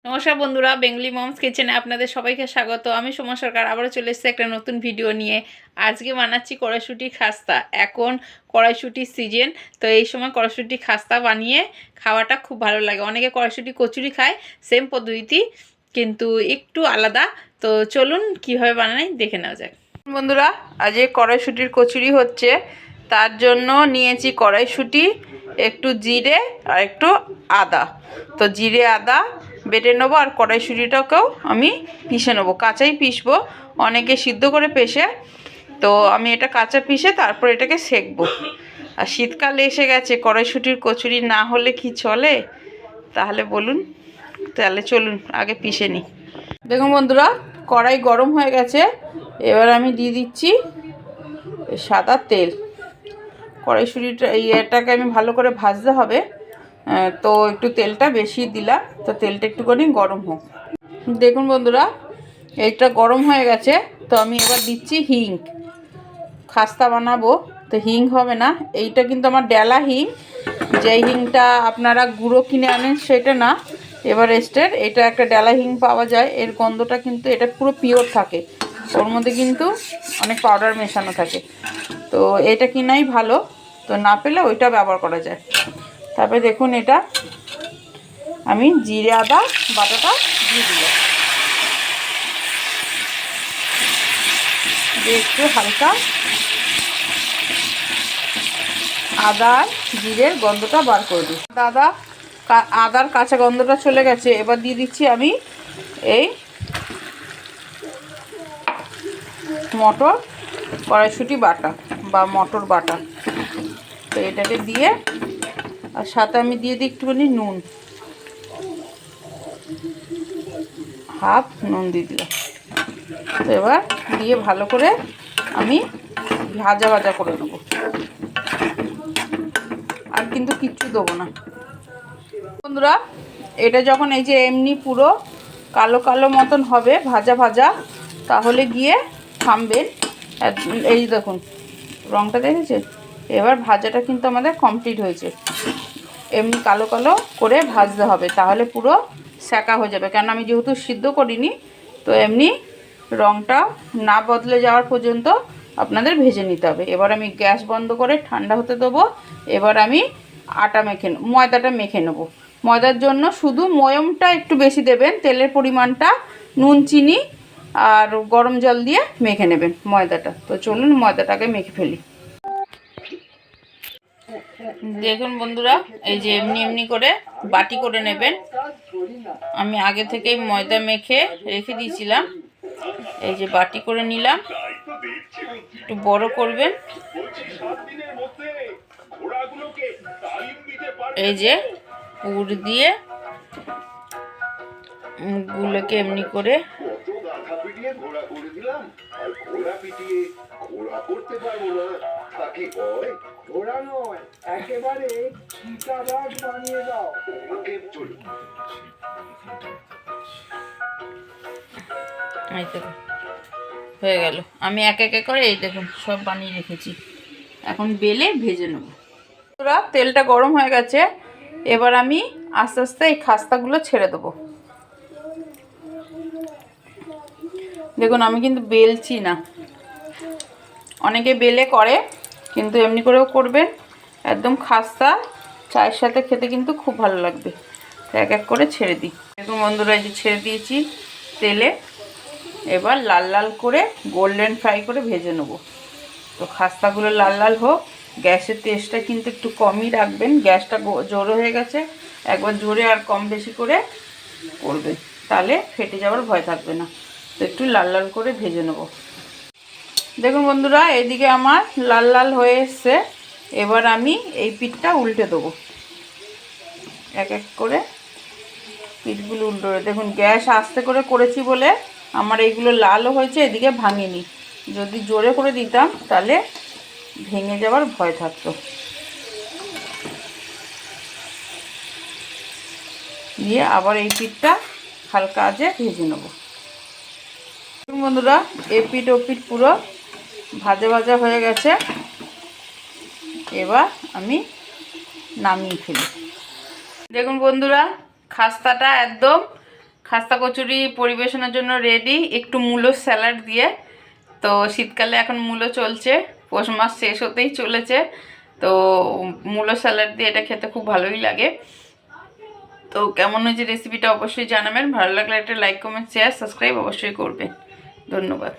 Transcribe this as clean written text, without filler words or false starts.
নমস্কার বন্ধুরা, Bengali moms কিচেনে আপনাদের সবাইকে স্বাগত। আমি সোমা সরকার আবারও চলে এসেছি একটা নতুন ভিডিও নিয়ে। আজকে বানাচ্ছি কড়াইশুঁটি খাস্তা। এখন কড়াইশুঁটির সিজন, তো এই সময় কড়াইশুঁটি খাস্তা বানিয়ে খাওয়াটা খুব ভালো লাগে। অনেকে কড়াইশুঁটি কচুরি খায়, সেম পদ্ধতি কিন্তু একটু আলাদা। তো চলুন কিভাবে বানাই দেখে নেওয়া যাক। বন্ধুরা, আজ কড়াইশুঁটির কচুরি হচ্ছে, তার জন্য নিয়েছি কড়াইশুঁটি, একটু জিরে আর একটু আদা। তো জিরে আদা বেটে নেবো, আর কড়াইশুঁটিটাকেও আমি পিষে নেবো, কাঁচাই পিষবো। অনেকে সিদ্ধ করে পেষে, তো আমি এটা কাঁচা পিষে তারপর এটাকে সেঁকবো। আর শীতকাল এসে গেছে, কড়াইশুঁটির কচুরি না হলে কি চলে? তাহলে বলুন, তাহলে চলুন আগে পিষে নিই। দেখুন বন্ধুরা, কড়াই গরম হয়ে গেছে। এবার আমি দিয়ে দিচ্ছি সাদা তেল। কড়াইশুঁটিটা এটাকে আমি ভালো করে ভাজতে হবে, তো একটু তেলটা বেশি দিলাম। তো তেলটা একটুখানি গরম হোক। দেখুন বন্ধুরা, এইটা গরম হয়ে গেছে। তো আমি এবার দিচ্ছি হিং। খাস্তা বানাবো তো হিং হবে না, এইটা কিন্তু আমার ডেলা হিং। যেই হিংটা আপনারা গুঁড়ো কিনে আনেন সেটা না, এভারেস্টের এটা একটা ডেলা হিং পাওয়া যায়। এর গন্ধটা কিন্তু এটা পুরো পিওর থাকে, ওর মধ্যে কিন্তু অনেক পাউডার মেশানো থাকে। তো এটা কিনাই ভালো, তো না পেলে ওইটা ব্যবহার করা যায়। তারপরে দেখুন, এটা আমি জিরে আদা বাটাটা দিয়ে দিলাম, দিয়ে একটু হালকা আদা জিরের গন্ধটা বার করে দিই। আদার কাঁচা গন্ধটা চলে গেছে। এবার দিয়ে দিচ্ছি আমি এই মটর কড়াইশুঁটি বাটা বা মটর বাটা। তো এটাকে দিয়ে, আর সাথে আমি দিয়ে দিই একটুখানি নুন, হাফ নুন দিয়ে দিলাম। তো এবার দিয়ে ভালো করে আমি ভাজা ভাজা করে নেব, আর কিন্তু কিচ্ছু দেবো না। বন্ধুরা, এটা যখন এই যে এমনি পুরো কালো কালো মতন হবে ভাজা ভাজা, তাহলে গিয়ে থামবেন। এই দেখুন রঙটা দেখেছেন? এবার ভাজাটা কিন্তু আমাদের কমপ্লিট হয়েছে। এমনি কালো কালো করে ভাজতে হবে, তাহলে পুরো সেকা হয়ে যাবে। কেন আমি যেহেতু সিদ্ধ করিনি, তো এমনি রঙটা না বদলে যাওয়ার পর্যন্ত আপনাদের ভেজে নিতে হবে। এবার আমি গ্যাস বন্ধ করে ঠান্ডা হতে দেবো। এবার আমি ময়দাটা মেখে নেবো। ময়দার জন্য শুধু ময়মটা একটু বেশি দেবেন, তেলের পরিমাণটা নুন চিনি আর গরম জল দিয়ে মেখে নেবেন ময়দাটা। তো চলুন ময়দাটাকে মেখে ফেলি। দেখুন বন্ধুরা, এই যে এমনি এমনি করে বাটি করে নেবেন। আমি আগে থেকেই ময়দা মেখে রেখে দিয়েছিলাম। এই যে বাটি করে নিলাম, একটু বড় করবেন। এই যে পুর দিয়ে মুখগুলোকে এমনি করে হয়ে গেল। আমি এক এক করে এই দেখুন সব বানিয়ে রেখেছি, এখন বেলে ভেজে নেব। তেলটা গরম হয়ে গেছে। এবার আমি আস্তে আস্তে এই খাস্তাগুলো ছেড়ে দেবো। দেখুন আমি কিন্তু বেলছি না, অনেকে বেলে করে, কিন্তু এমনি করেও করবেন। একদম খাস্তা চায়ের সাথে খেতে কিন্তু খুব ভালো লাগবে। এক এক করে ছেড়ে দিই। দেখুন বন্ধুরা, এই যে ছেড়ে দিয়েছি তেলে। এবার লাল লাল করে গোল্ডেন ফ্রাই করে ভেজে নেব। তো খাস্তাগুলো লাল লাল হোক। গ্যাসের তেজটা কিন্তু একটু কমই রাখবেন, গ্যাসটা জোরে হয়ে গেছে। একবার জোরে আর কম বেশি করে করবেন, তাহলে ফেটে যাওয়ার ভয় থাকবে না। তো একটু লাল লাল করে ভেজে নেব। দেখুন বন্ধুরা, এদিকে আমার লাল লাল হয়ে এসছে। এবার আমি এই পিঠটা উল্টে দেবো, এক এক করে পিঠগুলো উল্টো। দেখুন গ্যাস আস্তে করে করেছি বলে আমার এইগুলো লালও হয়েছে, এদিকে ভাঙিনি। যদি জোরে করে দিতাম তাহলে ভেঙে যাওয়ার ভয় থাকতো। দিয়ে আবার এই পিঠটা হালকা আঁচে ভেজে নেব। বন্ধুরা, এই পিঠ ও পিঠ পুরো ভাজা ভাজা হয়ে গেছে। এবার আমি নামিয়ে ফেলি। দেখুন বন্ধুরা, খাস্তাটা একদম খাস্তা কচুরি পরিবেশনের জন্য রেডি, একটু মূলো স্যালাড দিয়ে। তো শীতকালে এখন মূলো চলছে, পৌষ মাস শেষ হতেই চলেছে, তো মূলো স্যালাড দিয়ে এটা খেতে খুব ভালোই লাগে। তো কেমন হয়েছে রেসিপিটা অবশ্যই জানাবেন, ভালো লাগলে একটা লাইক কমেন্ট শেয়ার সাবস্ক্রাইব অবশ্যই করবেন। ধন্যবাদ।